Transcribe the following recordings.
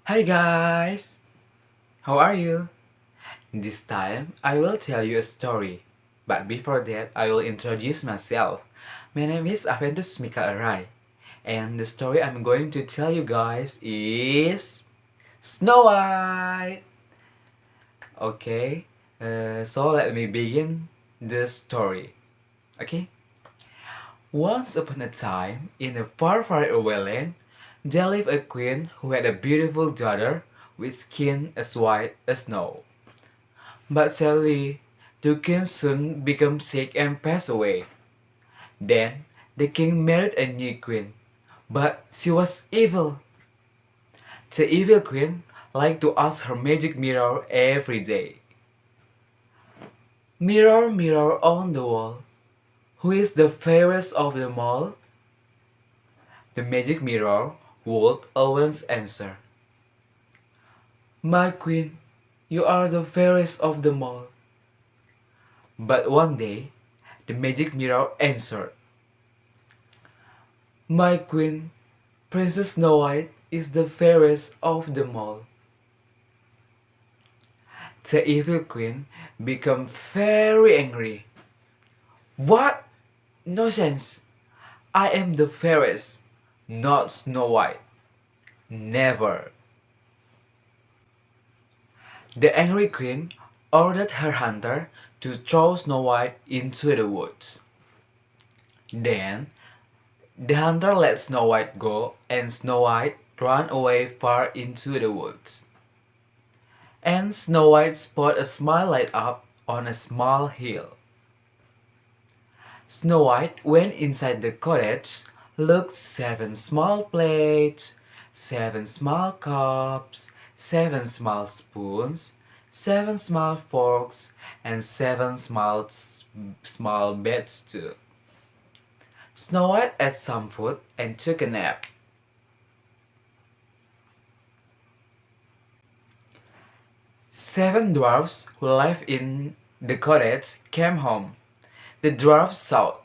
Hi guys! How are you? This time I will tell you a story. But before that, I will introduce myself. My name is Aventus Mikael Arai. And the story I'm going to tell you guys is Snow White! Okay, so let me begin the story. Okay? Once upon a time, in a far, far away land, there lived a queen who had a beautiful daughter with skin as white as snow. But sadly, the king soon became sick and passed away. Then the king married a new queen, but she was evil. The evil queen liked to ask her magic mirror every day. Mirror, mirror on the wall, who is the fairest of them all? The magic mirror would always answer, My queen, you are the fairest of them all. But one day, the magic mirror answered, My queen, Princess Snow White is the fairest of them all. The evil queen became very angry. What? Nonsense! I am the fairest, not Snow White. Never. The angry queen ordered her hunter to throw Snow White into the woods. Then the hunter let Snow White go, and Snow White ran away far into the woods. And Snow White spotted a smile light up on a small hill. Snow White went inside the cottage, looked 7 small plates, 7 small cups, 7 small spoons, 7 small forks, and 7 small beds too. Snow White ate some food and took a nap. 7 dwarfs who lived in the cottage came home. The dwarfs shouted,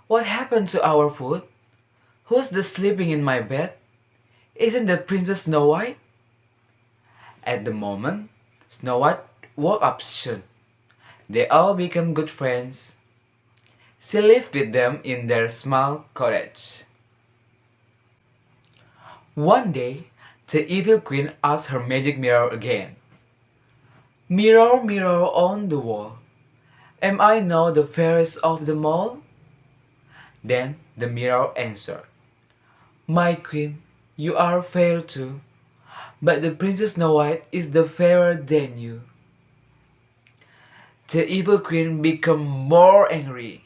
What happened to our food? Who's the sleeping in my bed? Isn't the Princess Snow White? At the moment, Snow White woke up soon. They all became good friends. She lived with them in their small cottage. One day, the evil queen asked her magic mirror again. Mirror, mirror on the wall, am I now the fairest of them all? Then the mirror answered, My queen, you are fair too, but the Princess Snow White is the fairer than you. The evil queen became more angry.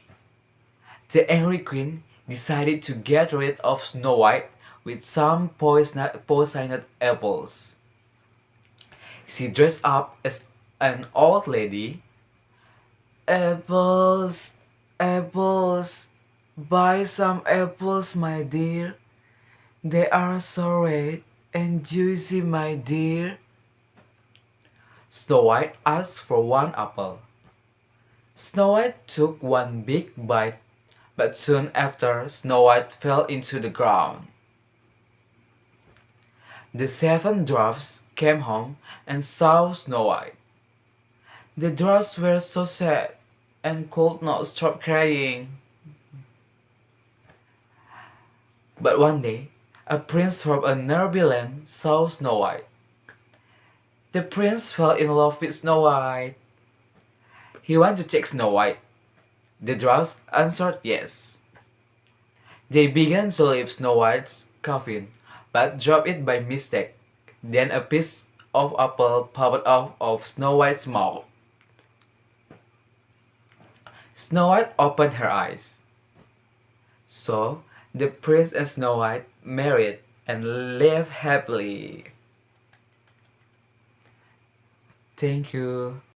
The angry queen decided to get rid of Snow White with some poisoned apples. She dressed up as an old lady. Apples, apples, buy some apples, my dear. They are so red and juicy, my dear. Snow White asked for one apple. Snow White took one big bite, but soon after Snow White fell into the ground. The 7 dwarfs came home and saw Snow White. The dwarfs were so sad and could not stop crying. But one day, a prince from a nearby land saw Snow White. The prince fell in love with Snow White. He went to take Snow White. The dwarfs answered yes. They began to leave Snow White's coffin, but dropped it by mistake. Then a piece of apple popped out of Snow White's mouth. Snow White opened her eyes. So the prince and Snow White married and lived happily. Thank you.